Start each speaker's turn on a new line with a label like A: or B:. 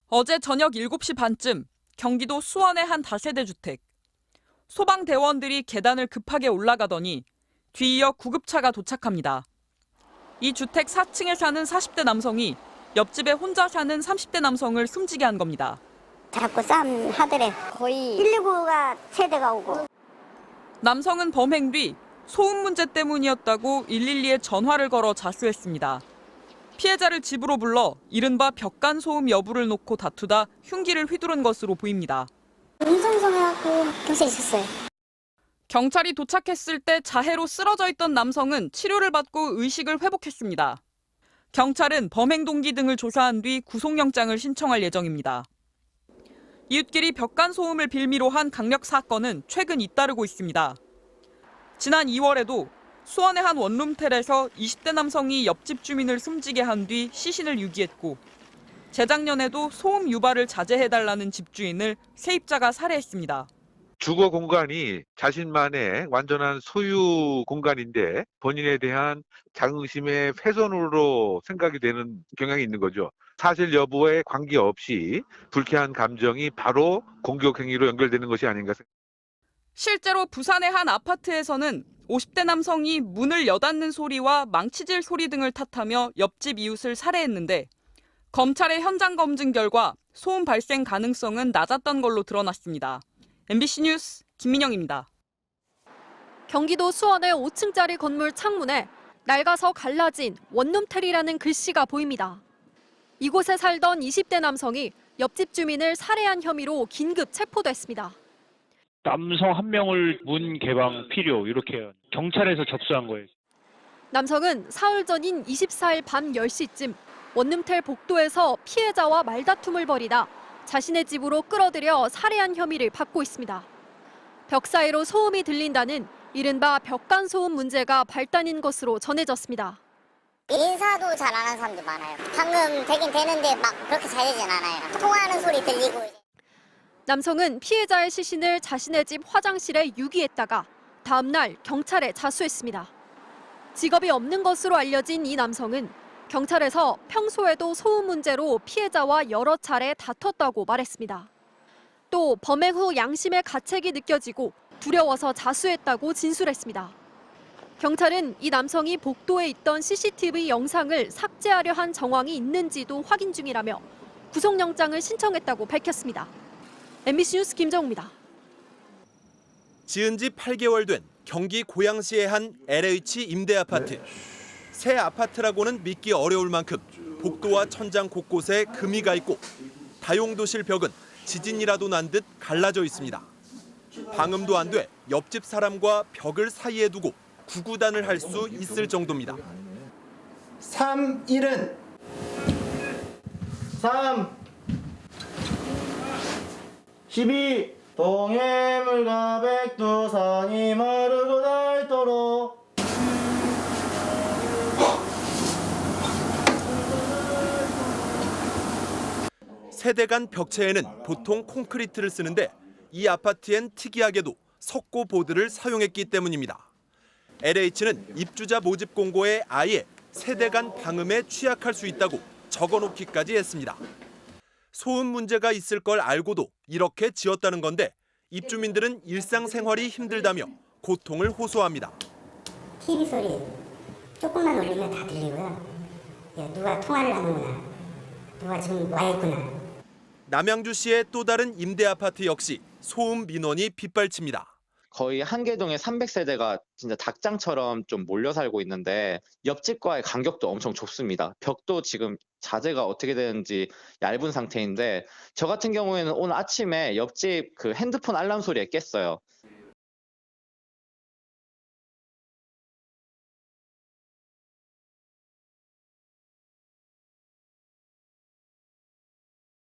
A: 어제 저녁 7시 반쯤 경기도 수원의 한 다세대 주택. 소방대원들이 계단을 급하게 올라가더니 뒤이어 구급차가 도착합니다. 이 주택 4층에 사는 40대 남성이 옆집에 혼자 사는 30대 남성을 숨지게 한 겁니다.
B: 자꾸 싸움 하더래. 거의 119가 세대가 오고.
A: 남성은 범행 뒤 소음 문제 때문이었다고 112에 전화를 걸어 자수했습니다. 피해자를 집으로 불러 이른바 벽간 소음 여부를 놓고 다투다 흉기를 휘두른 것으로 보입니다.
B: 웅성웅성해갖고 경찰에 있었어요.
A: 경찰이 도착했을 때 자해로 쓰러져 있던 남성은 치료를 받고 의식을 회복했습니다. 경찰은 범행 동기 등을 조사한 뒤 구속영장을 신청할 예정입니다. 이웃끼리 벽간 소음을 빌미로 한 강력 사건은 최근 잇따르고 있습니다. 지난 2월에도 수원의 한 원룸텔에서 20대 남성이 옆집 주민을 숨지게 한 뒤 시신을 유기했고, 재작년에도 소음 유발을 자제해달라는 집주인을 세입자가 살해했습니다.
C: 주거 공간이 자신만의 완전한 소유 공간인데 본인에 대한 자긍심의 훼손으로 생각이 되는 경향이 있는 거죠. 사실 여부에 관계없이 불쾌한 감정이 바로 공격 행위로 연결되는 것이 아닌가 생각합니다.
A: 실제로 부산의 한 아파트에서는 50대 남성이 문을 여닫는 소리와 망치질 소리 등을 탓하며 옆집 이웃을 살해했는데, 검찰의 현장 검증 결과 소음 발생 가능성은 낮았던 걸로 드러났습니다. MBC 뉴스 김민영입니다.
D: 경기도 수원의 5층짜리 건물 창문에 낡아서 갈라진 원룸텔이라는 글씨가 보입니다. 이곳에 살던 20대 남성이 옆집 주민을 살해한 혐의로 긴급 체포됐습니다.
E: 남성 한 명을 문 개방 필요 이렇게 경찰에서 접수한 거예요.
D: 남성은 사흘 전인 24일 밤 10시쯤 원룸텔 복도에서 피해자와 말다툼을 벌이다 자신의 집으로 끌어들여 살해한 혐의를 받고 있습니다. 벽 사이로 소음이 들린다는 이른바 벽간 소음 문제가 발단인 것으로 전해졌습니다.
B: 인사도 잘 안 하는 사람도 많아요. 방금 되긴 되는데 막 그렇게 잘 되진 않아요. 통화하는 소리 들리고.
D: 남성은 피해자의 시신을 자신의 집 화장실에 유기했다가 다음 날 경찰에 자수했습니다. 직업이 없는 것으로 알려진 이 남성은 경찰에서 평소에도 소음 문제로 피해자와 여러 차례 다퉜다고 말했습니다. 또 범행 후 양심의 가책이 느껴지고 두려워서 자수했다고 진술했습니다. 경찰은 이 남성이 복도에 있던 CCTV 영상을 삭제하려 한 정황이 있는지도 확인 중이라며 구속영장을 신청했다고 밝혔습니다. MBC 뉴스 김정우입니다.
F: 지은 지 8개월 된 경기 고양시의 한 LH 임대아파트. 새 아파트라고는 믿기 어려울 만큼 복도와 천장 곳곳에 금이 가 있고 다용도실 벽은 지진이라도 난 듯 갈라져 있습니다. 방음도 안 돼 옆집 사람과 벽을 사이에 두고 구구단을 할 수 있을 정도입니다.
G: 3일은 3 12 동해물과 백두산이 마르고 닳도록
F: 세대 간 벽체에는 보통 콘크리트를 쓰는데 이 아파트엔 특이하게도 석고 보드를 사용했기 때문입니다. LH는 입주자 모집 공고에 아예 세대 간 방음에 취약할 수 있다고 적어놓기까지 했습니다. 소음 문제가 있을 걸 알고도 이렇게 지었다는 건데 입주민들은 일상생활이 힘들다며 고통을 호소합니다.
B: TV 소리 조금만 올리면 다 들리고요. 누가 통화를 하는구나. 누가 지금 와 있구나.
F: 남양주시의 또 다른 임대아파트 역시 소음 민원이 빗발칩니다.
H: 거의 한계동에 300세대가 진짜 닭장처럼 좀 몰려 살고 있는데 옆집과의 간격도 엄청 좁습니다. 벽도 지금 자재가 어떻게 되는지 얇은 상태인데 저 같은 경우에는 오늘 아침에 옆집 그 핸드폰 알람 소리에 깼어요.